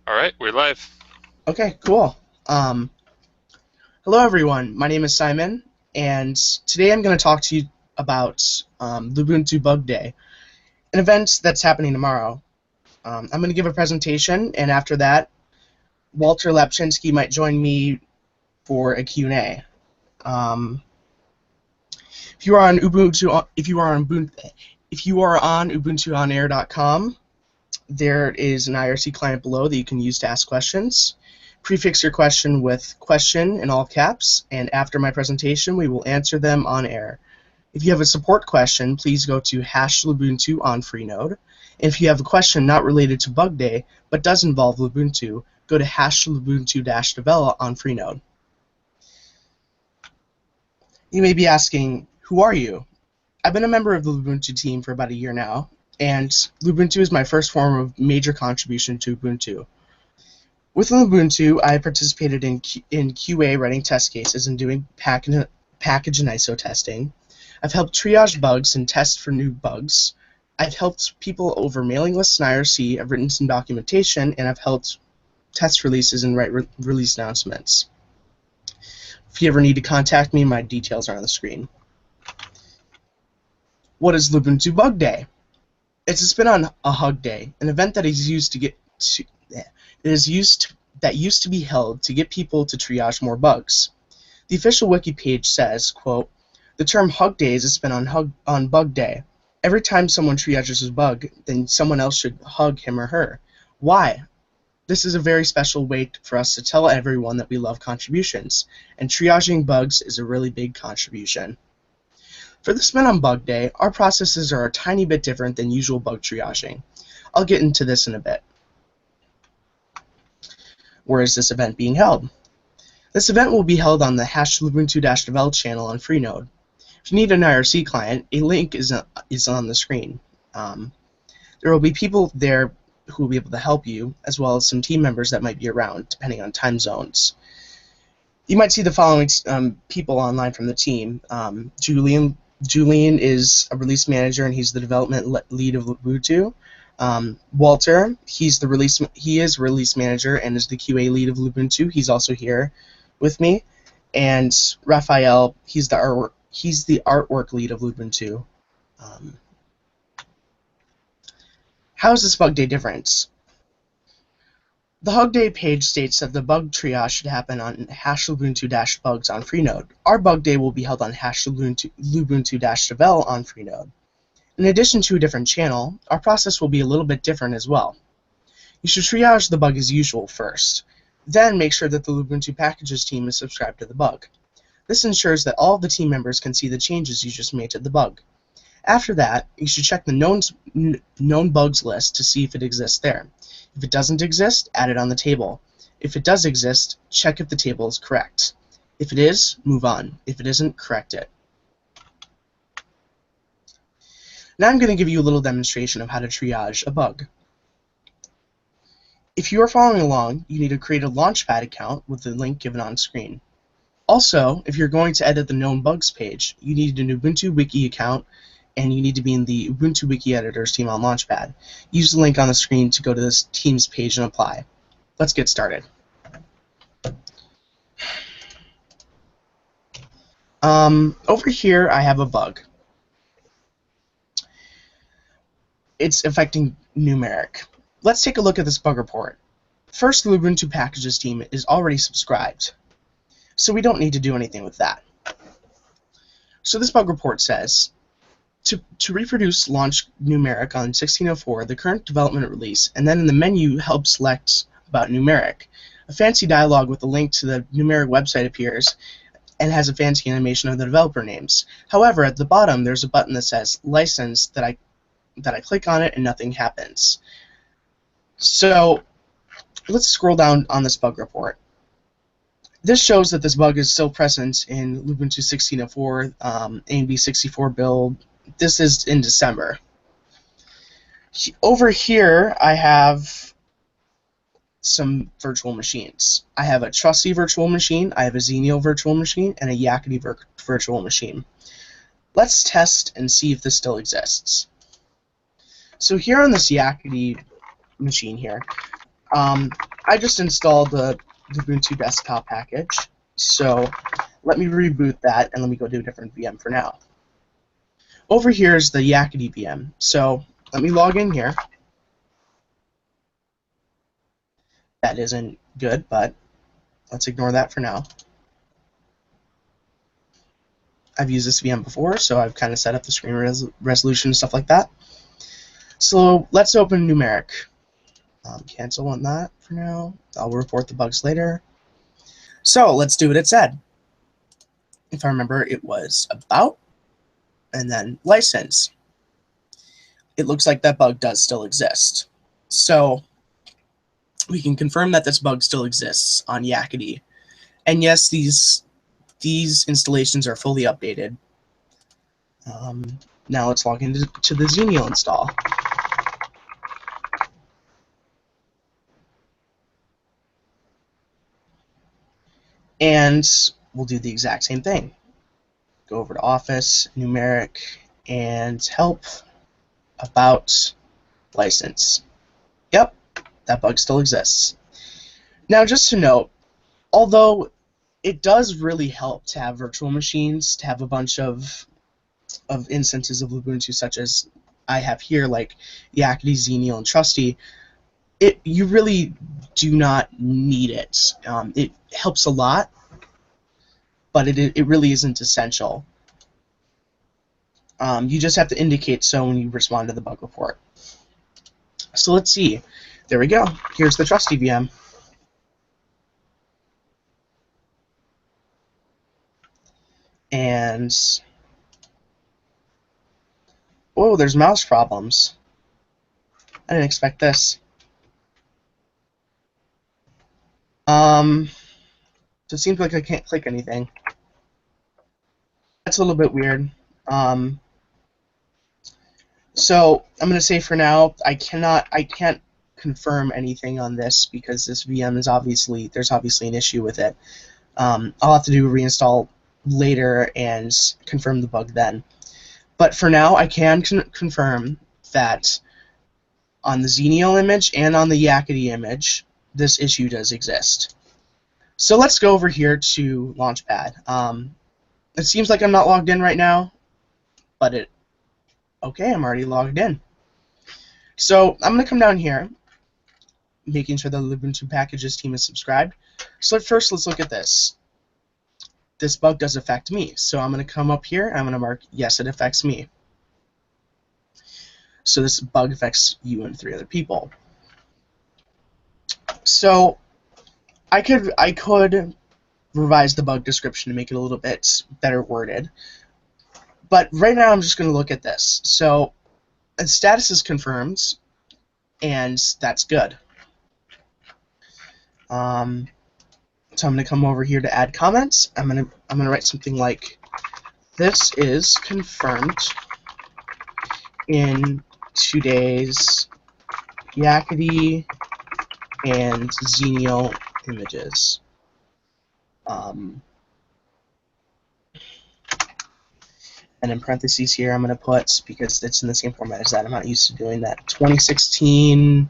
All right, we're live. Okay, cool. Um, Hello, everyone. My name is Simon, and today I'm going to talk to you about Lubuntu Bug Day, an event that's happening tomorrow. I'm going to give a presentation, and after that, Walter Lapchynski might join me for a Q&A. If you are on ubuntuonair.com, there is an IRC client below that you can use to ask questions. Prefix your question with question in all caps, and after my presentation, we will answer them on air. If you have a support question, please go to #Lubuntu on Freenode. And if you have a question not related to Bug Day, but does involve Lubuntu, go to #Lubuntu-develop on Freenode. You may be asking, who are you? I've been a member of the Lubuntu team for about a year now, and Lubuntu is my first form of major contribution to Ubuntu. With Lubuntu, I participated in QA writing test cases and doing package and ISO testing. I've helped triage bugs and test for new bugs. I've helped people over mailing lists in IRC. I've written some documentation, and I've helped test releases and write release announcements. If you ever need to contact me, my details are on the screen. What is Lubuntu Bug Day? It's a spin on a Hug Day, an event that is used to get to, that used to be held to get people to triage more bugs. The official wiki page says, quote, "The term Hug Day is a spin on Bug Day. Every time someone triages a bug, then someone else should hug him or her. Why? This is a very special way for us to tell everyone that we love contributions, and triaging bugs is a really big contribution." For the spin on Bug Day, our processes are a tiny bit different than usual bug triaging. I'll get into this in a bit. Where is this event being held? This event will be held on the #Lubuntu-develop channel on Freenode. If you need an IRC client, a link is on the screen. There will be people there who will be able to help you, as well as some team members that might be around, depending on time zones. You might see the following people online from the team. Julian is a release manager, and he's the development lead of Lubuntu. Walter, he is release manager and is the QA lead of Lubuntu. He's also here with me. And Raphael, he's the artwork lead of Lubuntu. How is this Bug Day different? The Hug Day page states that the bug triage should happen on #Lubuntu-bugs on Freenode. Our Bug Day will be held on #Lubuntu-devel on Freenode. In addition to a different channel, our process will be a little bit different as well. You should triage the bug as usual first. Then make sure that the Lubuntu packages team is subscribed to the bug. This ensures that all of the team members can see the changes you just made to the bug. After that, you should check the known bugs list to see if it exists there. If it doesn't exist, add it on the table. If it does exist, check if the table is correct. If it is, move on. If it isn't, correct it. Now I'm going to give you a little demonstration of how to triage a bug. If you are following along, you need to create a Launchpad account with the link given on screen. Also, if you're going to edit the known bugs page, you need an Ubuntu Wiki account, and you need to be in the Ubuntu Wiki Editors team on Launchpad. Use the link on the screen to go to this team's page and apply. Let's get started. Over here, I have a bug. It's affecting numeric. Let's take a look at this bug report. First, the Ubuntu packages team is already subscribed, so we don't need to do anything with that. So this bug report says, to reproduce launch numeric on 1604, the current development release, and then in the menu help select about numeric. A fancy dialog with a link to the numeric website appears and has a fancy animation of the developer names. However, at the bottom there's a button that says license that I click on it and nothing happens. So let's scroll down on this bug report. This shows that this bug is still present in Lubuntu 1604, AMB64 build. This is in December. Over here, I have some virtual machines. I have a Trusty virtual machine, I have a Xenial virtual machine, and a Yakety virtual machine. Let's test and see if this still exists. So here on this Yakety machine here, I just installed the Ubuntu desktop package, so let me reboot that and let me go to a different VM for now. Over here is the Yakety VM, so let me log in here. That isn't good, but let's ignore that for now. I've used this VM before, so I've kind of set up the screen resolution and stuff like that. So let's open numeric. Cancel on that for now. I'll report the bugs later. So let's do what it said. If I remember, it was about, and then license. It looks like that bug does still exist. So we can confirm that this bug still exists on Yakety. And yes, these installations are fully updated. Now let's log into the Xenial install. And we'll do the exact same thing. Go over to Office, Numeric, and Help, About, License. Yep, that bug still exists. Now, just to note, although it does really help to have virtual machines, to have a bunch of instances of Lubuntu, such as I have here, like Yakety, Xenial, and Trusty, you really do not need it. It helps a lot, but it really isn't essential. You just have to indicate so when you respond to the bug report. So let's see. There we go. Here's the Trusty VM. And oh, there's mouse problems. I didn't expect this. So it seems like I can't click anything. That's a little bit weird. So I'm going to say for now, I can't confirm anything on this because this VM is there's obviously an issue with it. I'll have to do a reinstall later and confirm the bug then. But for now, I can confirm that on the Xenial image and on the Yakety image, this issue does exist. So let's go over here to Launchpad. It seems like I'm not logged in right now, but okay, I'm already logged in. So I'm going to come down here, making sure the Lubuntu packages team is subscribed. So first, let's look at this. This bug does affect me, so I'm going to come up here, and I'm going to mark, yes, it affects me. So this bug affects you and 3 other people. So I could revise the bug description to make it a little bit better worded. But right now I'm just going to look at this. So the status is confirmed, and that's good. So I'm going to come over here to add comments. I'm going to write something like, "This is confirmed in today's Yakety and Xenial images." And in parentheses here, I'm going to put, because it's in the same format as that, I'm not used to doing that, 2016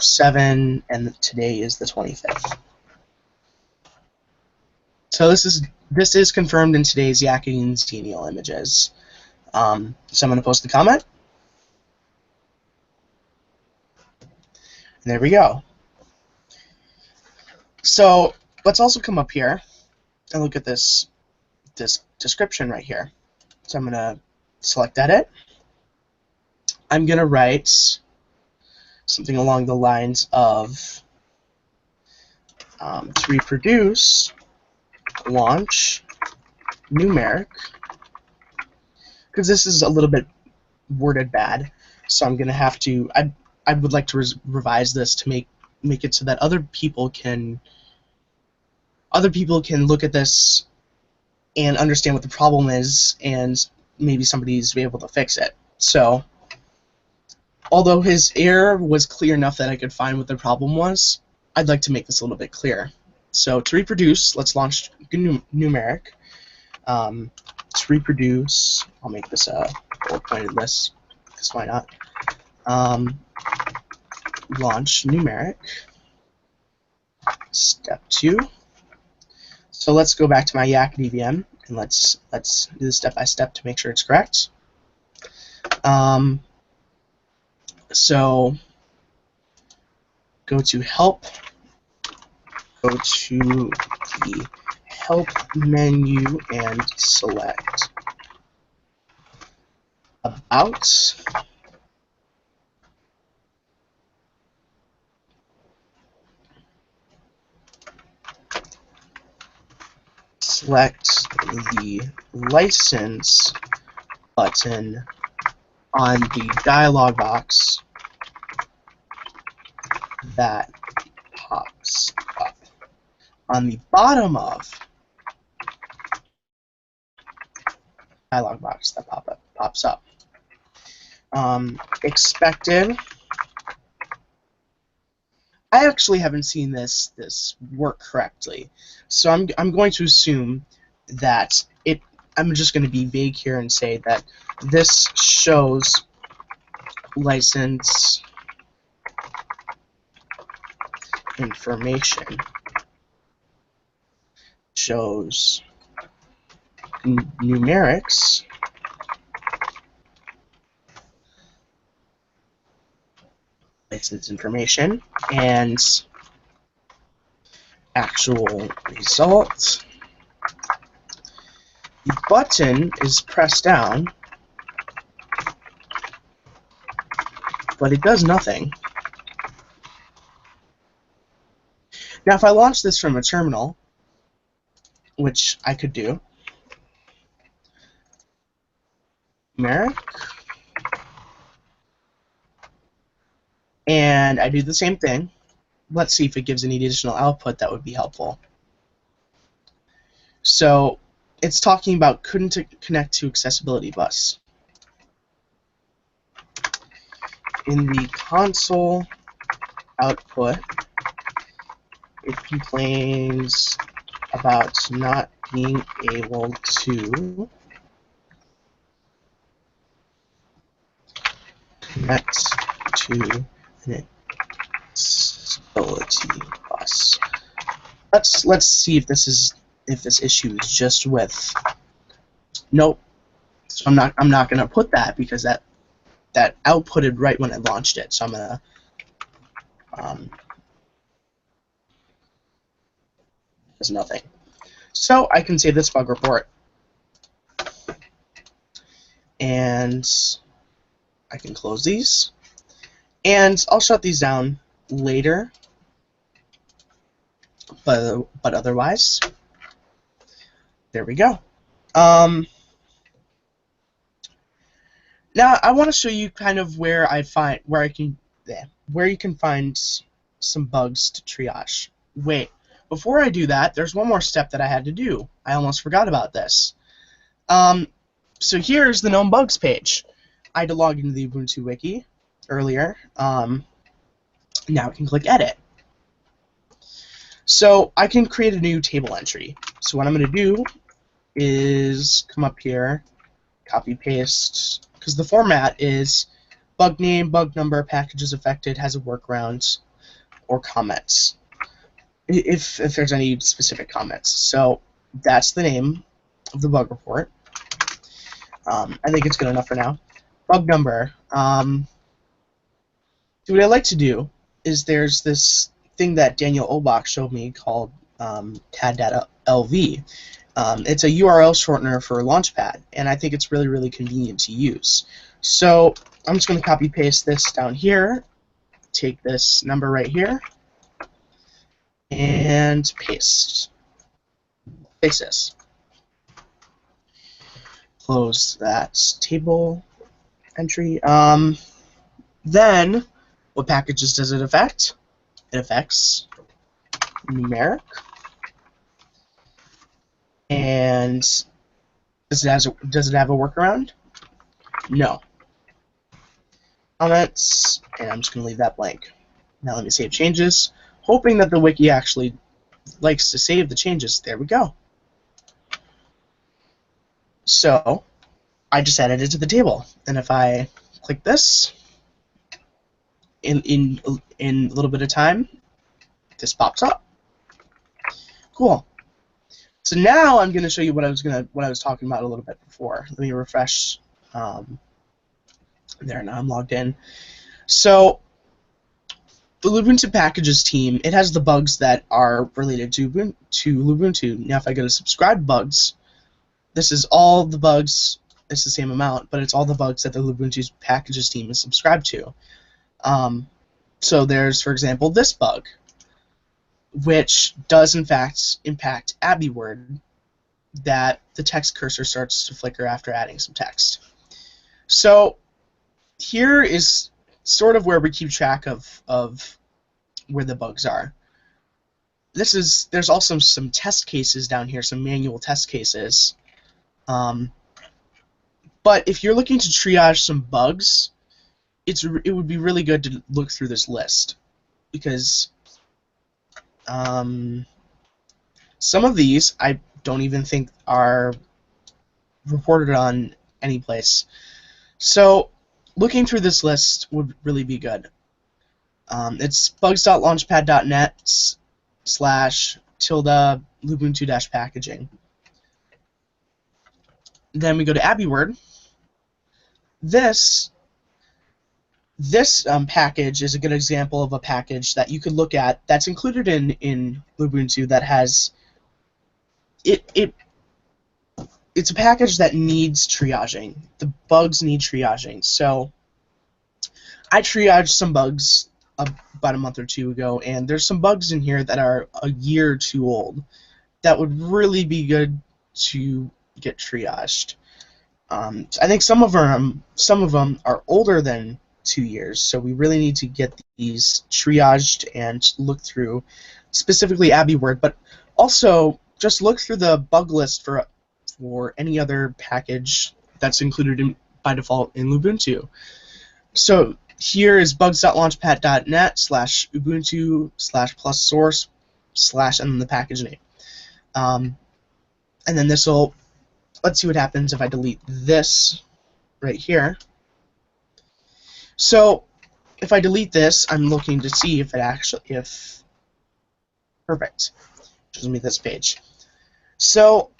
07, and today is the 25th. So this is confirmed in today's Yakety and Xenial images. So I'm going to post the comment. And there we go. So let's also come up here and look at this description right here. So I'm going to select edit. I'm going to write something along the lines of to reproduce launch numeric, because this is a little bit worded bad, so I'm going to have to, I would like to revise this to make it so that other people can look at this and understand what the problem is, and maybe somebody's be able to fix it. So, although his error was clear enough that I could find what the problem was, I'd like to make this a little bit clearer. So to reproduce, let's launch numeric. To reproduce, I'll make this a bullet pointed list, because why not? launch numeric. Step 2. So let's go back to my YakDVM and let's do this step by step to make sure it's correct. So go to help, go to the help menu and select about. Select the license button on the dialog box that pops up. On the bottom of dialog box that pops up. Expected. I actually haven't seen this work correctly, so I'm going to assume that I'm just going to be vague here and say that this shows license information, shows numerics, license information, and actual result. The button is pressed down, but it does nothing. Now, if I launch this from a terminal, which I could do, numeric, and I do the same thing. Let's see if it gives any additional output that would be helpful. So it's talking about couldn't connect to accessibility bus. In the console output, it complains about not being able to connect to an accessibility bus. Let's see if this issue is just with. Nope. So I'm not gonna put that because that outputted right when I launched it. So I'm gonna there's nothing. So I can save this bug report, and I can close these, and I'll shut these down later. But otherwise, there we go. Now I want to show you kind of where you can find some bugs to triage. Wait, before I do that, there's one more step that I had to do. I almost forgot about this. So here's the known bugs page. I had to log into the Ubuntu wiki earlier. Now I can click edit. So I can create a new table entry. So what I'm going to do is come up here, copy paste, because the format is bug name, bug number, packages affected, has a workaround, or comments, if there's any specific comments. So that's the name of the bug report. I think it's good enough for now. Bug number. So what I like to do is there's this thing that Daniel Olbach showed me called tad.lv. It's a URL shortener for Launchpad, and I think it's really, really convenient to use. So I'm just going to copy paste this down here, take this number right here, and paste. Paste this. Close that table entry. Then, what packages does it affect? It affects numeric. And does it have a workaround? No. Comments, and I'm just going to leave that blank. Now let me save changes, hoping that the wiki actually likes to save the changes. There we go. So I just added it to the table, and if I click this, in a little bit of time, this pops up. Cool. So now I'm going to show you what I was talking about a little bit before. Let me refresh. There, now I'm logged in. So the Lubuntu packages team, it has the bugs that are related to Lubuntu. Now if I go to subscribe bugs, this is all the bugs. It's the same amount, but it's all the bugs that the Lubuntu packages team is subscribed to. So there's, for example, this bug, which does in fact impact AbiWord, that the text cursor starts to flicker after adding some text. So here is sort of where we keep track of where the bugs are. There's also some test cases down here, some manual test cases. But if you're looking to triage some bugs, it would be really good to look through this list, because some of these I don't even think are reported on any place. So looking through this list would really be good. It's bugs.launchpad.net/~Lubuntu-packaging. Then we go to AbiWord. This package is a good example of a package that you could look at that's included in Lubuntu that has it's a package that needs triaging. The bugs need triaging. So I triaged some bugs about a month or two ago, and there's some bugs in here that are a year or two old that would really be good to get triaged. I think some of them are older than 2 years, so we really need to get these triaged and look through, specifically AbiWord, but also just look through the bug list for any other package that's included by default in Lubuntu. So here is bugs.launchpad.net/Ubuntu/+source/ and then the package name. And then this will, let's see what happens if I delete this right here. So if I delete this, I'm looking to see if perfect, shows me this page. So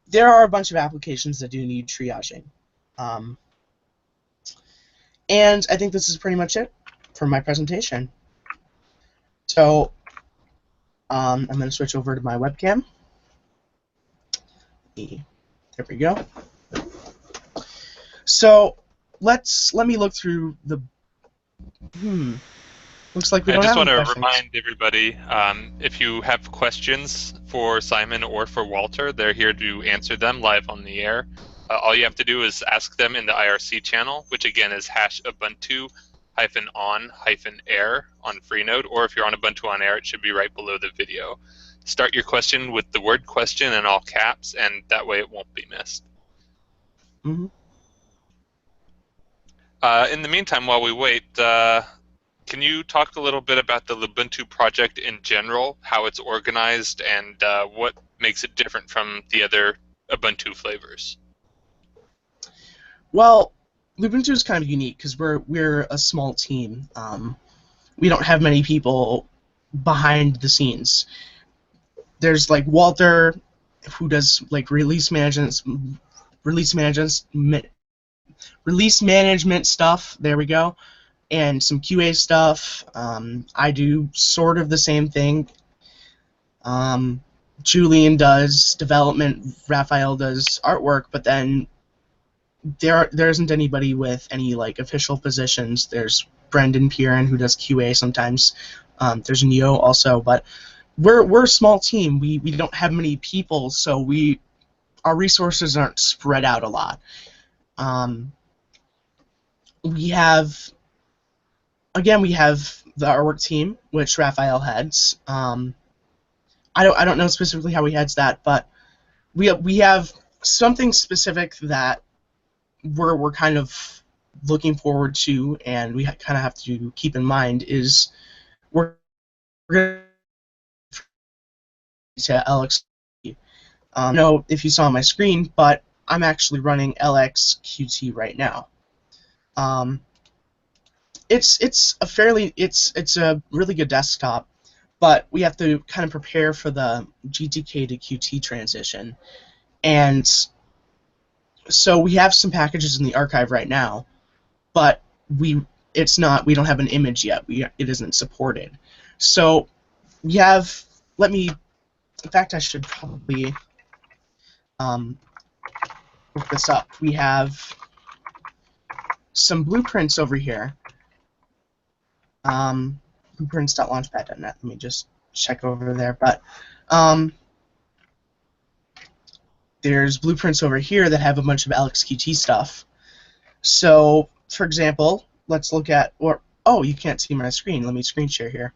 there are a bunch of applications that do need triaging. And I think this is pretty much it for my presentation. So I'm going to switch over to my webcam. There we go. So let me look through the. Looks like we don't have any questions. I just want to remind everybody, if you have questions for Simon or for Walter, they're here to answer them live on the air. All you have to do is ask them in the IRC channel, which again is #Ubuntu-on-Air on Freenode, or if you're on Ubuntu On Air, it should be right below the video. Start your question with the word question in all caps, and that way it won't be missed. Mm-hmm. In the meantime, while we wait, can you talk a little bit about the Lubuntu project in general, how it's organized, and what makes it different from the other Ubuntu flavors? Well, Lubuntu is kind of unique because we're a small team. We don't have many people behind the scenes. There's like Walter, who does like release management stuff. There we go, and some QA stuff. I do sort of the same thing. Julian does development. Raphael does artwork, but then there isn't anybody with any like official positions. There's Brendan Pierin, who does QA sometimes. There's Neo also, but we're a small team. We don't have many people, so our resources aren't spread out a lot. We have the artwork team, which Raphael heads. I don't know specifically how he heads that, but we have something specific that we're kind of looking forward to, and we kind of have to keep in mind is we're going to LX. I don't know if you saw on my screen, but I'm actually running LXQT right now. it's a really good desktop, but we have to kind of prepare for the GTK to Qt transition, and so we have some packages in the archive right now, but we don't have an image yet. It isn't supported. So we have in fact I should probably look this up. We have some blueprints over here. Blueprints.launchpad.net. Let me just check over there. But there's blueprints over here that have a bunch of LXQT stuff. So, for example, let's look at, oh, you can't see my screen. Let me screen share here.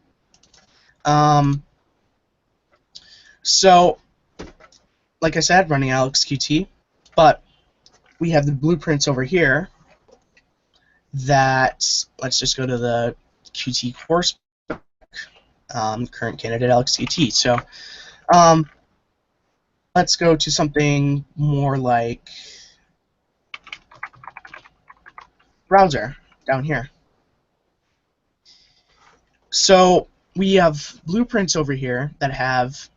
So, like I said, running LXQT, but we have the blueprints over here that, let's just go to the Qt course book, current candidate LXQT. So, let's go to something more like browser down here. So we have blueprints over here that have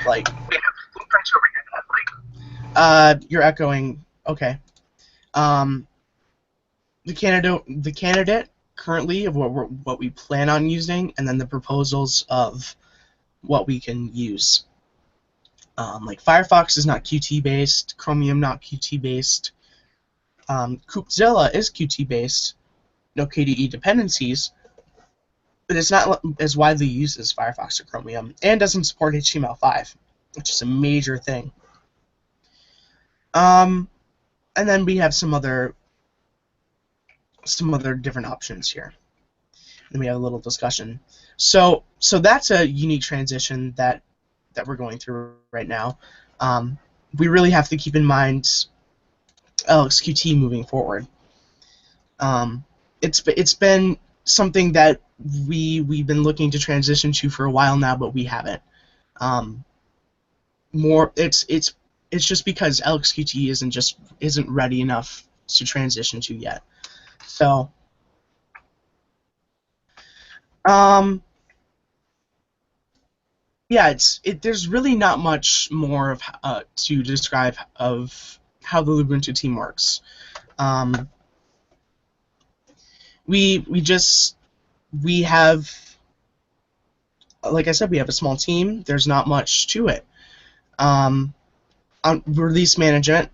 like you're echoing. Okay. The candidate currently of what we plan on using, and then the proposals of what we can use. Like Firefox is not Qt based, Chromium not Qt based, Koopzilla is Qt based, no KDE dependencies, but it's not as widely used as Firefox or Chromium, and doesn't support HTML5, which is a major thing. And then we have some other different options here. Then we have a little discussion. So that's a unique transition that we're going through right now. We really have to keep in mind LXQT moving forward. It's been something that we've been looking to transition to for a while now, but we haven't. It's just because LXQT isn't ready enough to transition to yet. So yeah, there's really not much more to describe of how the Lubuntu team works. We have, like I said, we have a small team. There's not much to it. On release management,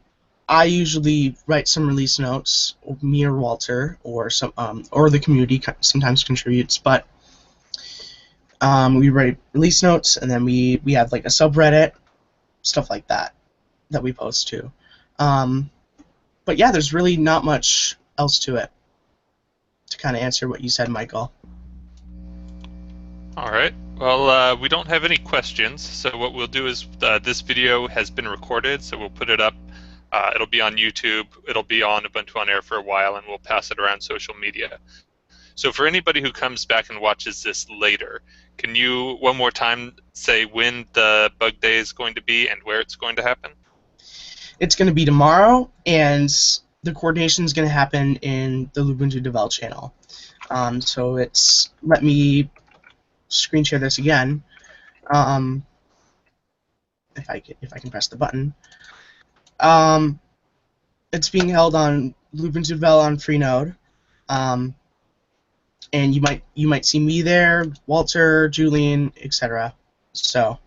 I usually write some release notes, me or Walter, or the community sometimes contributes, but we write release notes, and then we have like a subreddit, stuff like that we post to. But yeah, there's really not much else to it, to kind of answer what you said, Michael. All right. Well, we don't have any questions, so what we'll do is this video has been recorded, so we'll put it up. It'll be on YouTube. It'll be on Ubuntu On Air for a while, and we'll pass it around social media. So for anybody who comes back and watches this later, can you one more time say when the bug day is going to be and where it's going to happen? It's going to be tomorrow, and the coordination is going to happen in the Lubuntu Devel channel. So let me screen share this again. If I can press the button. It's being held on Lubuntu Devel on Freenode. And you might see me there, Walter, Julian, etc. So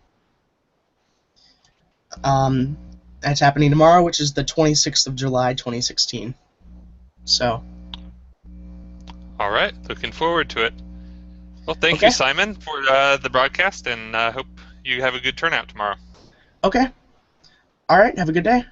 that's happening tomorrow, which is the 26th of July, 2016. So. All right, looking forward to it. Well, thank Okay. you, Simon, for the broadcast, and hope you have a good turnout tomorrow. Okay. All right. Have a good day.